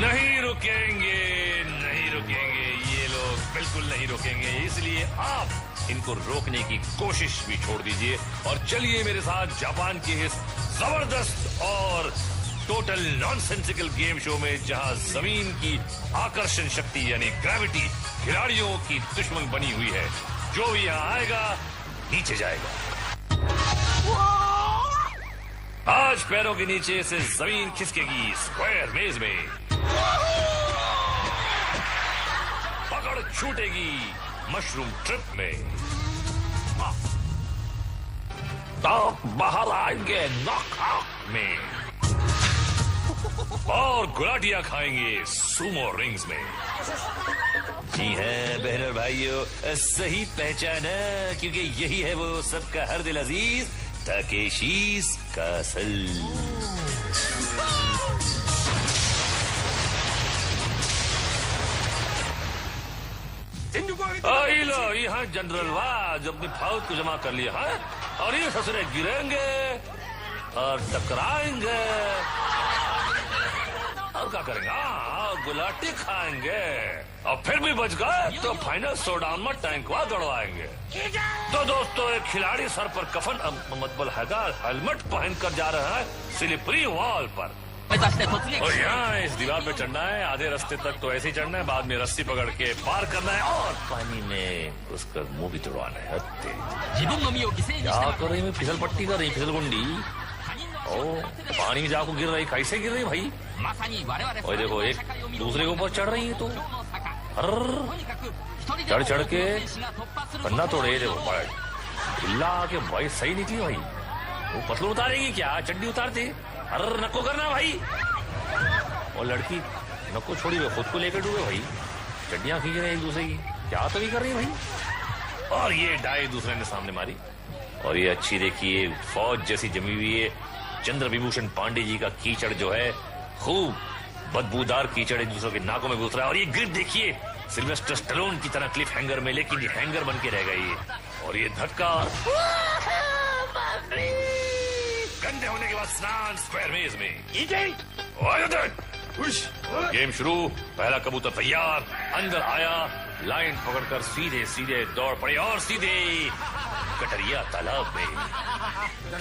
नहीं रुकेंगे, नहीं रुकेंगे, ये लोग बिल्कुल नहीं रुकेंगे। इसलिए आप इनको रोकने की कोशिश भी छोड़ दीजिए और चलिए मेरे साथ जापान के इस जबरदस्त और टोटल नॉनसेंसिकल गेम शो में, जहां जमीन की आकर्षण शक्ति यानी ग्रेविटी खिलाड़ियों की दुश्मन बनी हुई है। जो भी यहां आएगा नीचे जाएगा। आज पैरों के नीचे से जमीन खिसकेगी स्क्वायर मेज में, पकड़ छूटेगी मशरूम ट्रिप में, दांत बाहर आएंगे नॉकआउट में और गुलाटियां खाएंगे सुमो रिंग्स में। जी हैं बहनों भाइयों, सही पहचाना, क्योंकि यही है वो सबका हर दिल अजीज ताकेशी's कासल। लो यहाँ जनरल वाज अपनी फौज को जमा कर लिया है और ये ससुरे गिरेंगे और टकराएंगे और क्या करेंगे? गुलाटी खाएंगे और फिर भी बच गए तो फाइनल शोडाउन में टैंकवा गड़वाएंगे। तो दोस्तों, एक खिलाड़ी सर पर कफन मतबल हेलमेट पहनकर जा रहा है स्लिपरी वॉल पर और यहाँ इस दीवार पे चढ़ना है। आधे रास्ते तक तो ऐसे ही चढ़ना है, बाद में रस्सी पकड़ के पार करना है और पानी में उसका मुंह भी तुड़वाना है। क्या कर रही है? फिसल पट्टी कर रही, फिसल गुंडी। ओ पानी में जाकर गिर रही, कैसे गिर रही भाई? और देखो एक दूसरे के ऊपर चढ़ रही है, तो चढ़ चढ़ के पन्ना तोड़े। देखो हिला के भाई सही निकली भाई। वो पतलू उतारेगी क्या? चड्डी उतारती। अरे नको करना भाई। और लड़की नको छोड़ी हुई, खुद को लेकर डूबे भाई। चड्डियां खींच रहे एक दूसरे की, क्या तो नहीं कर रही भाई। और ये डाई दूसरे ने सामने मारी। और ये अच्छी देखिए फौज जैसी जमी हुई है। चंद्र विभूषण पांडे जी का कीचड़ जो है, खूब बदबूदार कीचड़ एक दूसरे के नाकों में घुस रहा है। और ये ग्रिप देखिए सिल्वेस्टर स्टैलोन की तरह क्लिफ हैंगर में, लेकिन ये हैंगर बन के रह गई। और ये धक्का गंदे होने के बाद स्नान स्क्वायर मेज में। गेम शुरू। पहला कबूतर तैयार, अंदर आया, लाइन पकड़कर सीधे सीधे दौड़ पड़े और सीधे कटरिया तालाब में।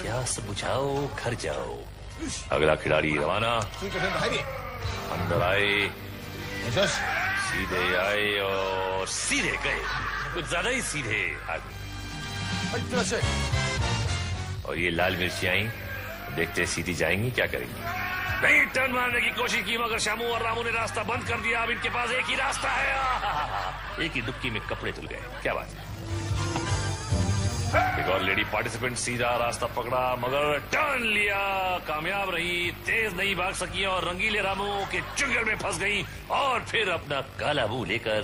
क्या सब बुझाओ, घर जाओ। अगला खिलाड़ी रवाना। अंदर आए, सीधे आए और सीधे गए, कुछ ज्यादा ही सीधे आगे। और ये लाल मिर्ची आई, देखते सीधी जाएंगी, क्या करेंगी? नहीं, टर्न मारने की कोशिश की मगर शामू और रामू ने रास्ता बंद कर दिया। अब इनके पास एक ही रास्ता है। एक ही दुक्की में कपड़े धुल गए। क्या बात है? एक और लेडी पार्टिसिपेंट सीधा रास्ता पकड़ा मगर टर्न लिया, कामयाब रही, तेज नहीं भाग सकी और रंगीले रामू के चुंगल में फंस गई और फिर अपना काला मुंह लेकर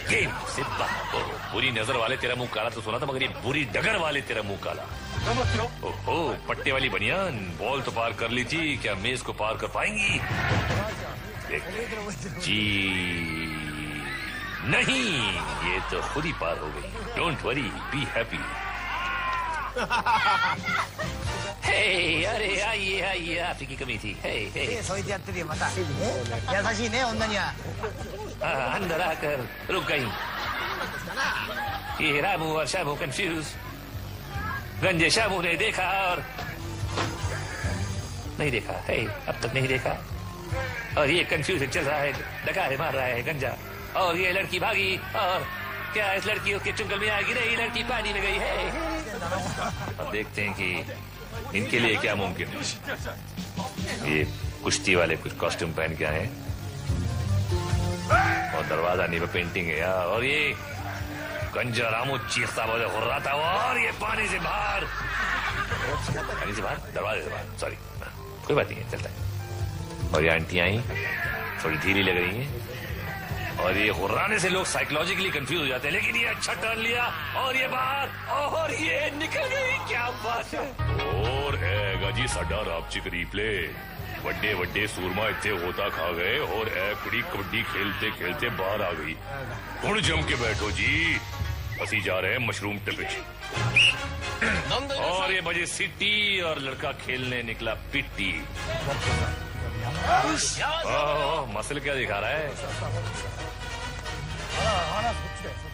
गेम से बाहर। बुरी नजर वाले तेरा मुंह काला तो सुना था, मगर ये बुरी डगर वाले तेरा मुंह काला। ओहो, पट्टे वाली बनियान, बॉल तो पार कर ली थी, क्या मेज को पार कर पाएंगी? जी नहीं, ये तो खुद ही पार हो गई। Don't worry, be happy. Hey, अरे आइए आइए, आपकी की कमी थी। हे हे, अंदर आकर रुक गई। ये रामू और शामू कंफ्यूज। गंजे शामू ने देखा और नहीं देखा। हे, अब तक नहीं देखा। और ये कंफ्यूजन चल रहा है, डकारे मार रहा है गंजा। और ये लड़की भागी और क्या इस लड़की उसके चुंगल में आएगी? नहीं, लड़की पानी में गई है। अब देखते हैं कि इनके लिए क्या मुमकिन है। ये कुश्ती वाले कुछ कॉस्ट्यूम पहन के आए और दरवाजा नहीं पे पेंटिंग है यार। और ये गंजा रामू चीखता बोले हो रहा था और ये पानी से बाहर, दरवाजे से बाहर, सॉरी, कोई बात नहीं है, चलता है। और ये आंटी आई, थोड़ी धीरे लग रही है और ये हुर्राने से लोग साइकोलॉजिकली कंफ्यूज हो जाते हैं। लेकिन ये अच्छा टर्न लिया और ये बाहर और ये निकल गई। क्या बात है। और है गाजी साडा रापचिक रीप्ले। वड्डे वड्डे सूरमा इतने होता खा गए और कुड़ी कबड्डी खेलते खेलते बाहर आ गई। हुण जम के बैठो जी, असी जा रहे हैं मशरूम टिपिच। और ये बजे सिटी और लड़का खेलने निकला पिट्टी। मसल क्या दिखा रहा है?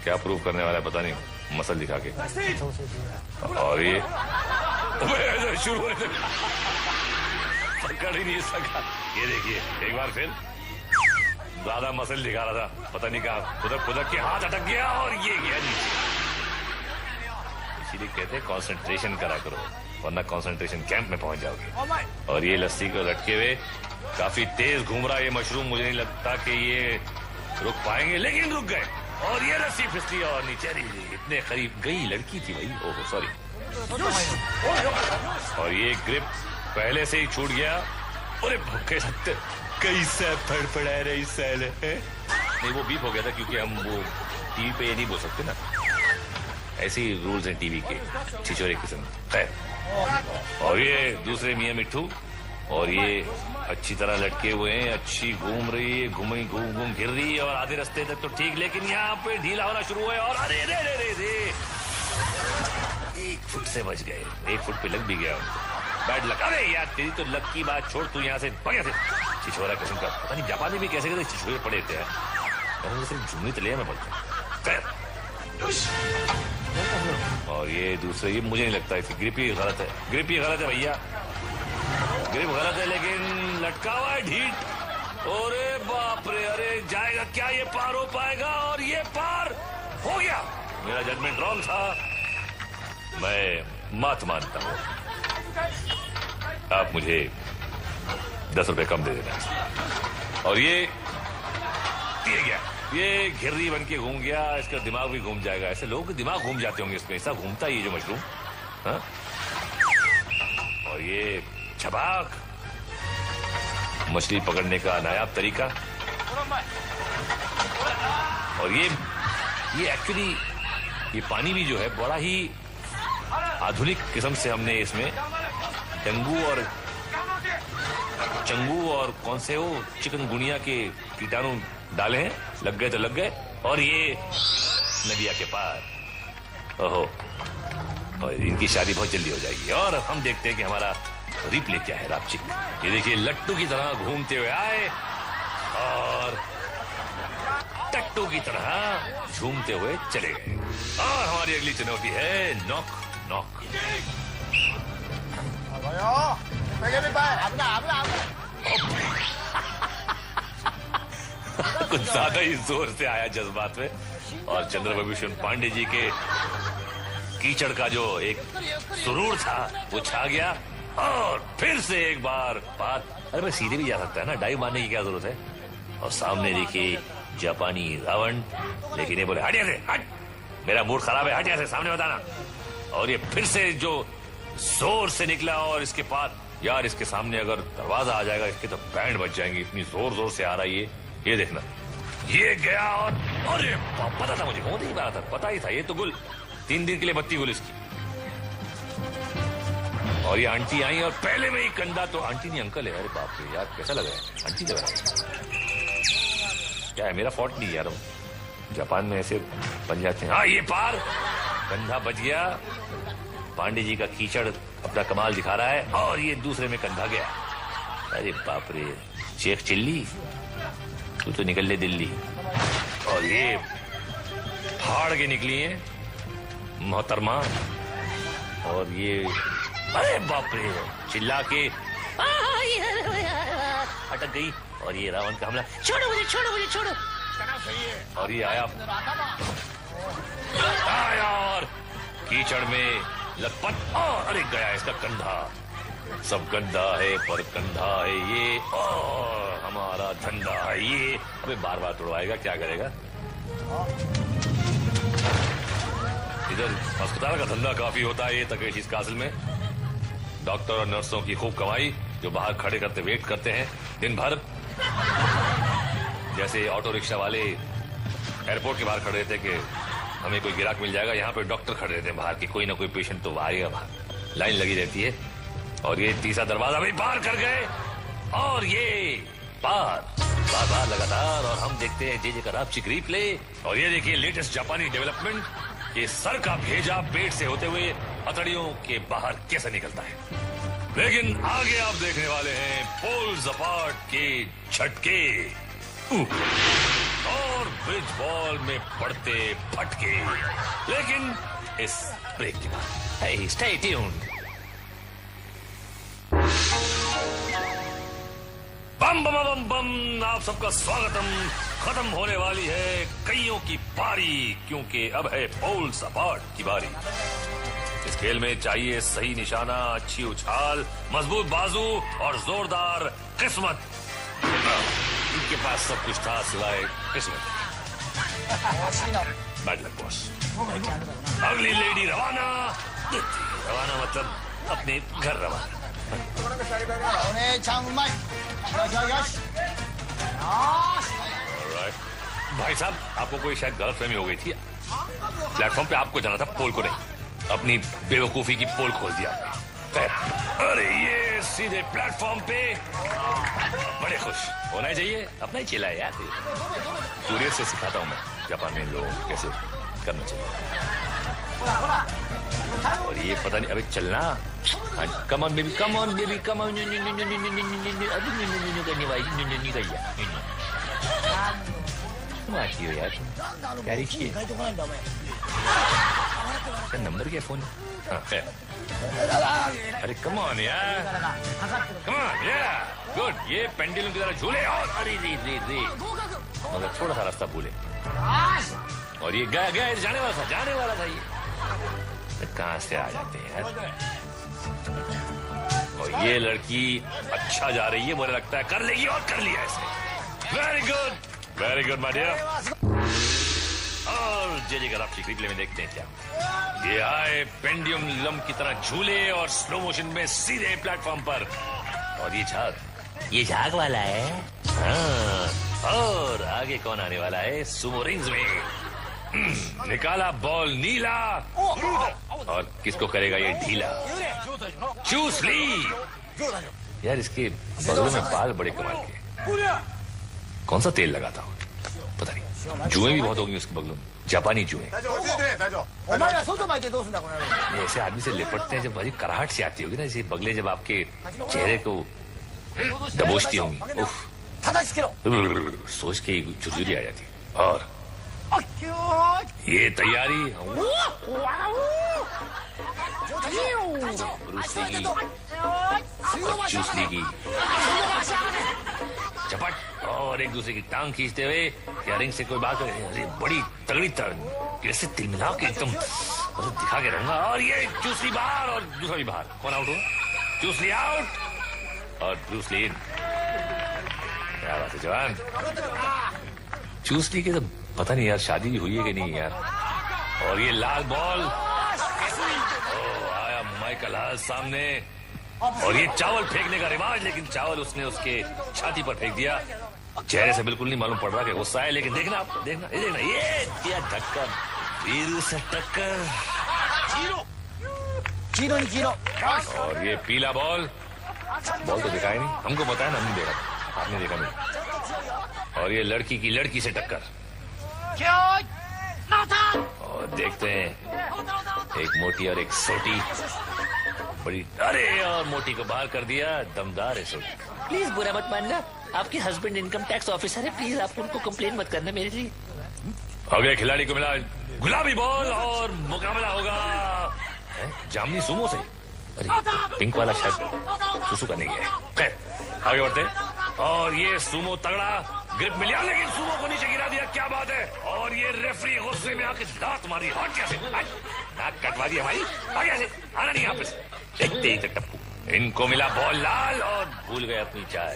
क्या प्रूव करने वाला है पता नहीं, मसल दिखा के। और ये शुरू पकड़ ही नहीं सका। ये देखिए एक बार फिर ज्यादा मसल दिखा रहा था, पता नहीं कहा खुदक खुदक के हाथ अटक गया और ये गया नीचे। इसीलिए कहते हैं कंसंट्रेशन करा करो, वरना कंसंट्रेशन कैंप में पहुंच जाओगे। और ये लस्सी को लटके हुए काफी तेज घूम रहा है ये मशरूम, मुझे नहीं लगता कि ये रुक पाएंगे, लेकिन रुक गए और ये रस्सी फिसली और नीचे इतने करीब गई लड़की थी भाई। ओहो सॉरी। और ये ग्रिप पहले से ही छूट गया। अरे भूखे सकते कैसे फड़फड़ा रही सैल है। नहीं वो बीप हो गया था क्योंकि हम वो टीवी पे ये नहीं बोल सकते ना, ऐसे ही रूल्स हैं टीवी के, छिछोरे किस्म। खैर और ये दूसरे मियां मिट्ठू, और ये अच्छी तरह लटके हुए हैं, अच्छी घूम रही है, घूम घूम घिर रही है और आधे रास्ते तक तो ठीक, लेकिन यहाँ पे ढीला होना शुरू हुआ और अरे रे रे रे रे 1 फुट से बच गए, 1 फुट पे लग भी गया उनको। Bad luck. अरे यार तेरी तो लक की बात छोड़, तू यहाँ से बढ़िया से छिछोरा किस्म का, पता नहीं जापान में भी कैसे कैसे छिछोरे पड़े थे यार, सिर्फ झूमी तले में बोलते हैं। और ये दूसरे, ये मुझे नहीं लगता इसकी ग्रिप ही गलत है, ग्रिप ही गलत है भैया, ग्रिप गलत है, लेकिन लटका हुआ है ढीठ। अरे बाप रे, अरे जाएगा क्या ये, पार हो पाएगा? और ये पार हो गया। मेरा जजमेंट रॉन्ग था, मैं मत मानता हूं। आप मुझे 10 रुपए कम दे देना। और ये गया, ये घिर्री बन के घूम गया, इसका दिमाग भी घूम जाएगा। ऐसे लोगों के दिमाग घूम जाते होंगे इसमें, ऐसा घूमता है ये जो मशरूम। हाँ? और ये छबाक, मछली पकड़ने का नायाब तरीका। और ये एक्चुअली ये पानी भी जो है बड़ा ही आधुनिक किस्म से हमने इसमें चंगू और कौन से वो चिकनगुनिया के कीटाणु डाले हैं, लग गए तो लग गए। और ये नदिया के पार, ओहो, और इनकी शादी बहुत जल्दी हो जाएगी। और हम देखते हैं कि हमारा रिप्ले क्या है रापचिक। ये देखिए लट्टू की तरह घूमते हुए आए और टट्टू की तरह झूमते हुए चले गए। और हमारी अगली चुनौती है नॉक नॉक। कुछ ज्यादा ही जोर से आया जज्बात में, और चंद्रभूषण पांडे जी के कीचड़ का जो एक सुरूर था वो छा गया। और फिर से एक बार बात, अरे मैं सीधे भी जा सकता है ना, डाइव मारने की क्या जरूरत है। और सामने देखिए जापानी रावण, लेकिन ये बोले हट यहाँ से, हट, मेरा मूड खराब है, हट यहाँ से, सामने बताना। और ये फिर से जो जोर से निकला, और इसके पास यार इसके सामने अगर दरवाजा आ जाएगा इसके तो बैंड बच जाएंगे, इतनी जोर जोर से आ रहा है ये देखना। ये गया और अरे पता था मुझे, होने ही वाला था, पता ही था, ये तो गुल 3 दिन के लिए बत्ती गुल इसकी। और ये आंटी आई और पहले में ही कंधा, तो आंटी नहीं अंकल है, अरे बाप रे यार कैसा लग रहा है, आंटी लग रहा है। क्या है, मेरा फॉल्ट नहीं यार, जापान में ऐसे बन जाते हैं। हाँ ये पार, कंधा बच गया, पांडे जी का कीचड़ अपना कमाल दिखा रहा है, और ये दूसरे में कंधा गया। अरे बाप रे, शेख चिल्ली तू तो निकल ले दिल्ली। और ये फाड़ के निकली है मोहतरमा, और ये अरे बाप रे चिल्ला के अटक गई। और ये रावण का हमला, छोड़ो मुझे, छोड़ो मुझे, छोड़ो। और ये आया और कीचड़ में लथपथ, और अरे गया इसका कंधा। सब गंदा है पर कंधा है ये, और हमारा धंधा है ये। अबे बार बार तोड़वाएगा, क्या करेगा। इधर अस्पताल का धंधा काफी होता है ये तकेश इस कासिल में, डॉक्टर और नर्सों की खूब कमाई, जो बाहर खड़े करते वेट करते हैं दिन भर। जैसे ऑटो रिक्शा वाले एयरपोर्ट के बाहर खड़े रहते कि हमें कोई गिराक मिल जाएगा, यहाँ पे डॉक्टर खड़े रहते हैं बाहर की, कोई ना कोई पेशेंट तो आएगा बाहर, लाइन लगी रहती है। और ये तीसरा दरवाजा भी पार कर गए, और ये पार बार लगातार। और हम देखते हैं जे का रापचिक रिप्ले। और ये देखिए लेटेस्ट जापानी डेवलपमेंट, ये सर का भेजा पेट से होते हुए अतड़ियों के बाहर कैसे निकलता है। लेकिन आगे आप देखने वाले हैं पोल्स अपार्ट के झटके। और ब्रिज बॉल में पड़ते फटके, लेकिन इस ब्रेक के बाद स्टे ट्यून्ड। बम बम बम बम, आप सबका स्वागतम। खत्म होने वाली है कईयों की पारी, क्योंकि अब है पोल सपाट की बारी। इस खेल में चाहिए सही निशाना, अच्छी उछाल, मजबूत बाजू और जोरदार किस्मत। इनके पास सब कुछ था सिवाय किस्मत। Bad luck boss. अगली लेडी रवाना। रवाना मतलब अपने घर रवाना। भाई साहब, आपको कोई शायद गलतफहमी हो गई थी। प्लेटफॉर्म पे आपको जाना था, पोल को नहीं। अपनी बेवकूफी की पोल खोल दिया आपने। अरे ये सीधे प्लेटफॉर्म पे। बड़े खुश होना चाहिए, अपना ही चला है यार। कुरियर से सिखाता हूं मैं जापान में लोगों को कैसे करना चाहिए। और ये पता नहीं, अबे चलना। Come on baby, come on baby, come on. यार प्यारी चाहिए। नंबर क्या फोन? अरे कम ऑन यार, कम ऑन यार, गुड। ये पेंडुलम की तरह झूले और अरे रे रे रे, मगर थोड़ा सा रास्ता भूले। और ये गया गया जाने वाला था ये। कहाँ से आ जाते हैं यार। और ये लड़की अच्छा जा रही है, मुझे लगता है कर लेगी, और कर लिया इसने। Very good my dear. और जे गराफी रिप्ले में देखते हैं क्या ये आए पेंडुलम की तरह झूले और स्लो मोशन में सीधे प्लेटफॉर्म पर। और ये झाग वाला है। हाँ, और आगे कौन आने वाला है? सुमो रिंग्स में निकाला बॉल नीला, और किसको करेगा ये ढीला? चूस ली। यार इसके बगलों में बाल बड़े कमाल के। कौन सा तेल लगाता हूँ पता नहीं। जुएं भी बहुत होंगी उसके बगलों में, जापानी जुएं। ऐसे आदमी से लिपटते हैं जब भाई कराहट से आती होगी ना, जैसे बगले जब आपके चेहरे को दबोचती होंगी। सोच के झुरझुरी आ जाती। और ये तैयारी चूस लेगी झपट, और एक दूसरे की टांग खींचते हुए रिंग से कोई बात करे। बड़ी तगड़ी कैसे तिलमिला के एकदम दिखा के रहूंगा। और ये चूस ली बाहर, और दूसरा भी बाहर। कौन आउट हुआ? चूस ली आउट और ब्रूस ली इन। क्या बात है जवान। चूस ली के तो पता नहीं यार शादी भी हुई है कि नहीं यार। और ये लाल बॉल, आया माइकल हाल सामने। और ये चावल फेंकने का रिवाज, लेकिन चावल उसने उसके छाती पर फेंक दिया। चेहरे से बिल्कुल नहीं मालूम पड़ रहा कि गुस्सा है, लेकिन देखना ये दिया टक्कर, वीरू से टक्कर। और ये पीला बॉल तो दिखाई नहीं हमको, बताया ना, हमने देखा, आपने देखा नहीं। और ये लड़की से टक्कर। और देखते हैं एक मोटी और एक सोटी। बड़ी अरे, और मोटी को बाहर कर दिया, दमदार है सोटी। प्लीज बुरा मत मानना, आपके हस्बैंड इनकम टैक्स ऑफिसर है, प्लीज आप उनको कंप्लेन मत करना मेरे लिए। अगले खिलाड़ी को मिला गुलाबी बॉल, और मुकाबला होगा जामनी सुमो से। अरे पिंक वाला शायद सुसु करने गया है। खैर आगे बढ़ते। और ये सुमो तगड़ा, ग्रिप मिला, लेकिन सुमो को नीचे गिरा दिया। क्या बात है। और ये रेफरी गुस्से में आके दांत मारी। हट कैसे, नाक कटवा दी हमारी। आगे से आना नहीं यहाँ पे। देखते ही टप्पू, इनको मिला बॉल लाल, और भूल गए अपनी चाय।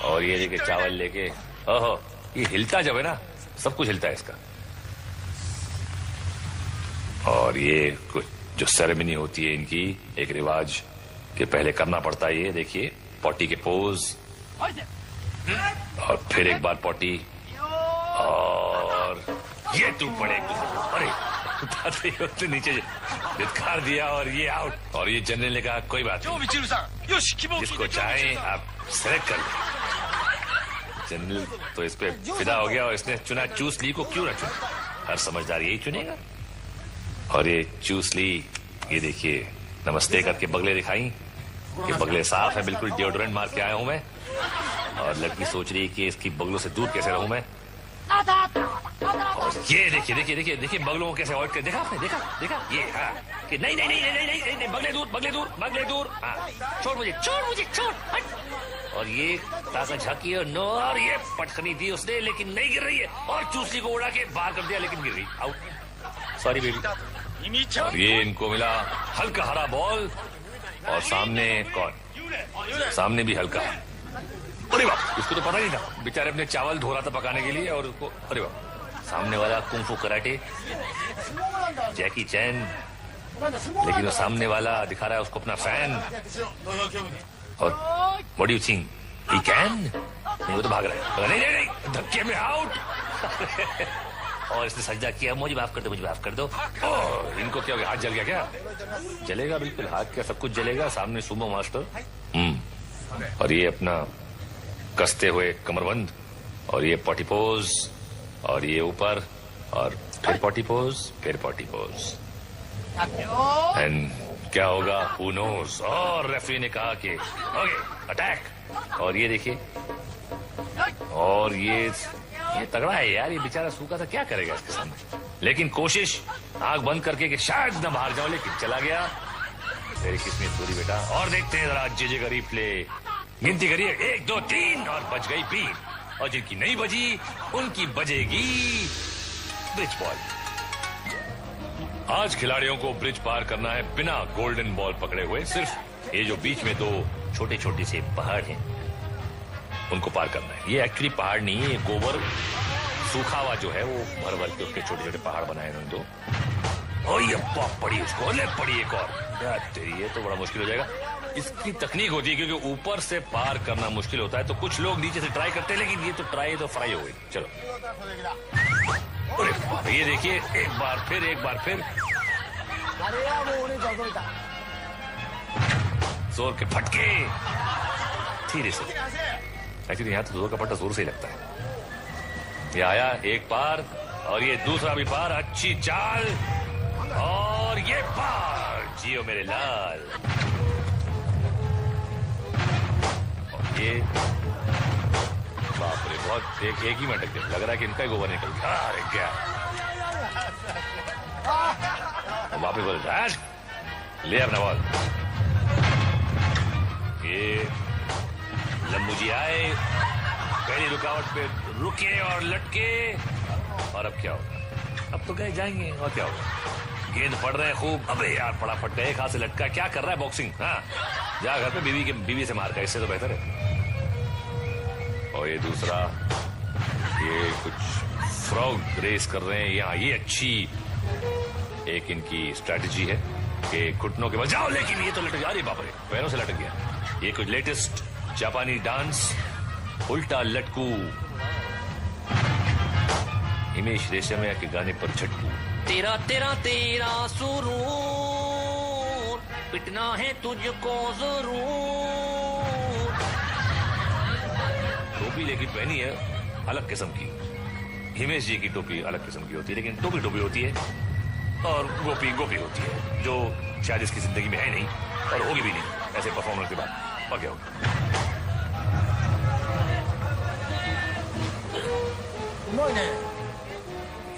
और ये लेके चावल लेके, ओहो ये हिलता जब है ना, सब कुछ हिलता है इसका। और ये कुछ जो सेरेमनी होती है इनकी, एक रिवाज के पहले करना पड़ता है। ये देखिए पॉटी के पोज, और फिर एक बार पॉटी, और ये टूट पड़े एक दूसरे। अरे नीचे धिक्कार दिया, और ये आउट। और ये जनरल ने कहा कोई बात नहीं, जिसको चाहे आप सेलेक्ट कर लें। जनरल तो इस पे फिदा हो गया, और इसने चुना चूस ली को। क्यों ना चुना, हर समझदार यही चुनेगा। और ये चूस ली, ये देखिए नमस्ते करके बगले दिखाई। ये बगले साफ है, बिल्कुल डिओड्रेंट मार के आया हूं मैं। और लड़की सोच रही है कि इसकी बगलों से दूर कैसे रहूं मैं। और ये देखिए देखिए देखिए देखिए बगलों को कैसे अवॉइड कर, देखा आपने, देखा देखा ये, हाँ कि नहीं नहीं नहीं नहीं नहीं नहीं, नहीं बगले दूर बगले दूर बगले दूर, हाँ छोड़ मुझे छोड़ हट। और ये ताका झाकी और नो, और ये पटखनी दी उसने लेकिन नहीं गिर रही है, और चूसली को उड़ा के बाहर कर दिया लेकिन गिर गई, आउट, सॉरी बेबी। और ये इनको मिला हल्का हरा बॉल, और सामने कौन, सामने भी हल्का, अरे बाप, इसको तो पता नहीं था, बेचारे अपने चावल धो रहा था पकाने के लिए, और उसको, अरे बाप, सामने वाला कुंफू कराटे जैकी चैन, लेकिन वो सामने वाला दिखा रहा है उसको अपना फैन। और what do you think he can, नहीं वो तो भाग रहा है, नहीं नहीं नहीं धक्के में आउट। और इसने सजदा किया, मुझे माफ कर दो, मुझे माफ कर दो। ओह, इनको क्या हो गया, हाथ जल गया क्या? जलेगा बिल्कुल, हाथ क्या सब कुछ जलेगा, सामने सुमो मास्टर। और ये अपना कसते हुए कमरबंद, और ये पॉटी पोज, और ये ऊपर, और फिर पॉटी पोज, फिर पॉटी पोज, एंड क्या होगा हू नोज। और रेफरी ने कहा कि ओके अटैक। और ये देखिए, और ये तगड़ा है यार, ये बेचारा सूखा था, क्या करेगा इसके सामने, लेकिन कोशिश आंख बंद करके कि शायद न बाहर जाओ, लेकिन चला गया। तेरी किस्मत पूरी बेटा। और देखते हैं जरा जेजे का रिप्ले, गिनती करिए 1 2 3, और बच गई 3, और जिनकी नहीं बजी उनकी बजेगी ब्रिज बॉल। आज खिलाड़ियों को ब्रिज पार करना है बिना गोल्डन बॉल पकड़े हुए, सिर्फ ये जो बीच में 2 छोटे छोटे से पहाड़ हैं उनको पार करना है। ये एक्चुअली पहाड़ नहीं है, ये गोबर सूखा हुआ जो है वो भर भर के उसके छोटे छोटे पहाड़ बनाए उन्होंने 2। और ये पड़ी उसको, ले पड़ी एक और, तेरी ये तो बड़ा मुश्किल हो जाएगा। इसकी तकनीक होती है क्योंकि ऊपर से पार करना मुश्किल होता है, तो कुछ लोग नीचे से ट्राई करते हैं, लेकिन ये तो ट्राई तो फ्राई हो गई। चलो, अरे ये देखिए, एक बार फिर जोर के फटके, धीरे से। एक्चुअली यहाँ तो जोर का फटका जोर से ही लगता है। ये आया एक पार, और ये दूसरा भी पार, अच्छी चाल, और ये पार, जियो मेरे लाल। और ये बाप रे, बहुत एक ही में अटक गया, लग रहा है कि इनका ही गोबर निकल गया। अरे क्या वापस बोल, ले अपना बॉल। ये लंबू जी आए, पहली रुकावट पे रुके और लटके, और अब क्या होगा, अब तो गए जाएंगे, और क्या होगा, गेंद पड़ रहे हैं खूब। अबे यार फटाफट गए, हाथ से लटका, क्या कर रहा है बॉक्सिंग, हाँ जा घर पे बीवी से मार का, इससे तो बेहतर है। और ये दूसरा, ये कुछ फ्रॉग रेस कर रहे हैं यहाँ, ये अच्छी एक इनकी स्ट्रैटेजी है कि घुटनों के बजाओ, लेकिन ये तो लटक गया, अरे बाप रे, पैरों से लटक गया। ये कुछ लेटेस्ट जापानी डांस, उल्टा लटकू, हिमेश रेशमिया के गाने पर झटकू। तेरा तेरा तेरा सुरूर, पिटना है तुझको जरूर। टोपी लेकिन पहनी है अलग किस्म की, हिमेश जी की टोपी अलग किस्म की होती है, लेकिन टोपी टोपी होती है, और गोपी गोपी होती है, जो शायद इसकी जिंदगी में है नहीं और होगी भी नहीं ऐसे परफॉर्मेंस के बाद। और क्या होगा,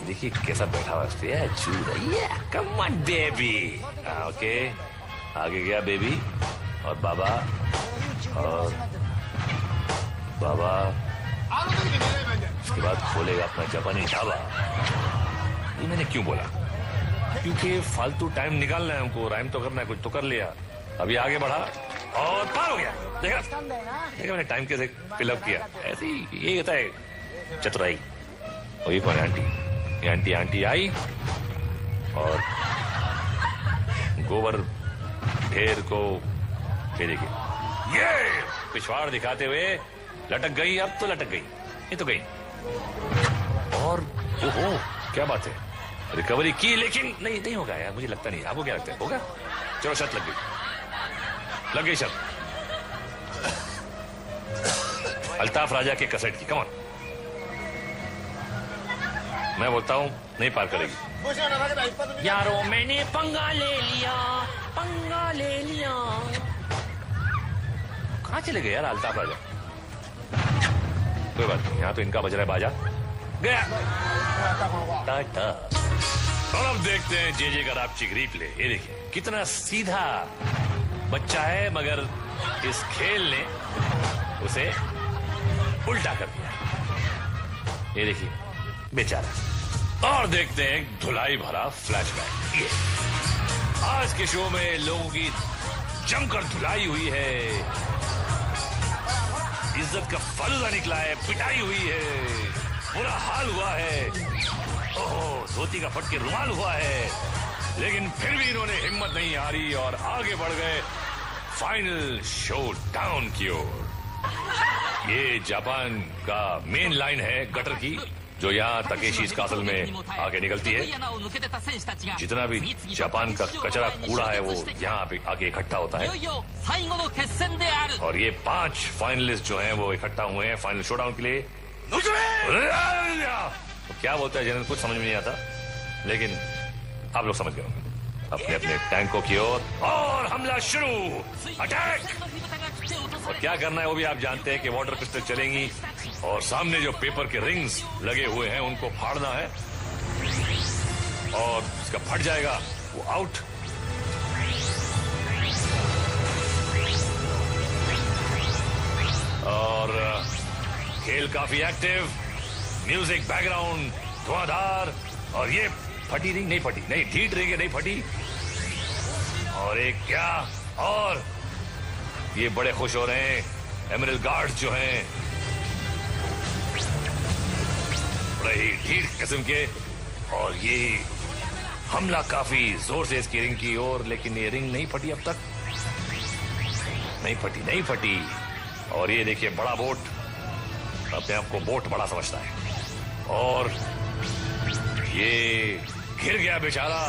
देखिए कैसा बैठा हुआ है, कम ऑन बेबी। ओके, आगे गया बेबी, और बाबा, और बाबा उसके बाद खोलेगा अपना जापानी ढाबा। ये मैंने क्यों बोला, क्योंकि फालतू टाइम निकालना है हमको, राइम तो करना है, कुछ तो कर लिया। अभी आगे बढ़ा और पार हो गया, देखा मैंने टाइम कैसे फिलअप किया, ऐसे ही ये होता है चतुराई। और ये कौन है, आंटी, ये आंटी आई और गोबर ढेर को फेरेगी, ये पिछवाड़ दिखाते हुए लटक गई। अब तो लटक गई, ये तो गई। और ओहो क्या बात है, रिकवरी की, लेकिन नहीं होगा यार, मुझे लगता नहीं। आपको क्या लगता है, होगा? चलो शर्त लग गई शर्त। अल्ताफ राजा के कैसेट की, कम ऑन। मैं बोलता हूं नहीं पार करेगी। यारो मैंने पंगा ले लिया, पंगा ले लिया। कहां चले गए यार अल्ताफ राजा? बात, यहाँ तो इनका बज रहा है बाजा। गया टाटा। और अब देखते हैं जे का रापचिक रिप्ले। ये देखिए कितना सीधा बच्चा है, मगर इस खेल ने उसे उल्टा कर दिया। ये देखिए बेचारा। और देखते हैं एक धुलाई भरा फ्लैशबैक। ये आज के शो में लोगों की जमकर धुलाई हुई है, इज्जत का फलूदा निकला है, पिटाई हुई है, बुरा हाल हुआ है, ओहो धोती का फट के रुमाल हुआ है, लेकिन फिर भी इन्होंने हिम्मत नहीं हारी और आगे बढ़ गए फाइनल शो डाउन की ओर। ये जापान का मेन लाइन है गटर की, जो यहाँ तकेशीज कासल में आगे निकलती है। जितना भी जापान का कचरा कूड़ा है वो यहाँ पे आगे इकट्ठा होता है। और ये 5 फाइनलिस्ट जो हैं वो इकट्ठा हुए हैं फाइनल शोडाउन के लिए। तो क्या बोलता है जनरल, कुछ समझ में नहीं आता, लेकिन आप लोग समझ गए होंगे। अपने अपने टैंकों की ओर और हमला शुरू, अटैक। और क्या करना है वो भी आप जानते हैं कि वाटर पिस्टल चलेंगी और सामने जो पेपर के रिंग्स लगे हुए हैं उनको फाड़ना है, और इसका फट जाएगा वो आउट। और खेल काफी एक्टिव, म्यूजिक बैकग्राउंड धुआंधार, और ये फटी रिंग नहीं फटी, नहीं ढीठ रिंग नहीं फटी। और एक क्या, और ये बड़े खुश हो रहे हैं एमरल्ड गार्ड्स जो हैं, बड़े ही ढीठ किस्म के। और ये हमला काफी जोर से इसकी रिंग की ओर, लेकिन ये रिंग नहीं फटी अब तक, नहीं फटी। और ये देखिए बड़ा बोट, अपने आप को बोट बड़ा समझता है, और ये गिर गया बेचारा।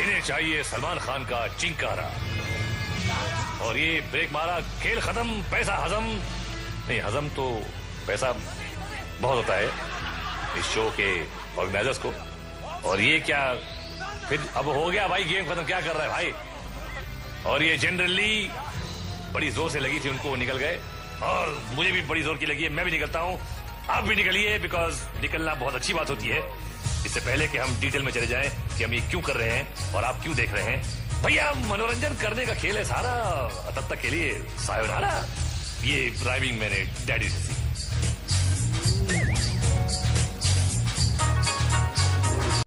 इन्हें चाहिए सलमान खान का चिंकारा। और ये ब्रेक मारा, खेल खत्म, पैसा हजम नहीं, हजम तो पैसा बहुत होता है इस शो के ऑर्गेनाइजर्स को। और ये क्या फिर अब हो गया भाई, गेम खत्म, क्या कर रहा है भाई। और ये जनरली बड़ी जोर से लगी थी उनको, निकल गए, और मुझे भी बड़ी जोर की लगी है, मैं भी निकलता हूं, आप भी निकलिए, बिकॉज निकलना बहुत अच्छी बात होती है। इससे पहले कि हम डिटेल में चले जाएं कि हम ये क्यों कर रहे हैं और आप क्यों देख रहे हैं। भैया मनोरंजन करने का खेल है सारा, तब तक के लिए सायोनारा। ये ड्राइविंग मैंने डैडी से सीखा।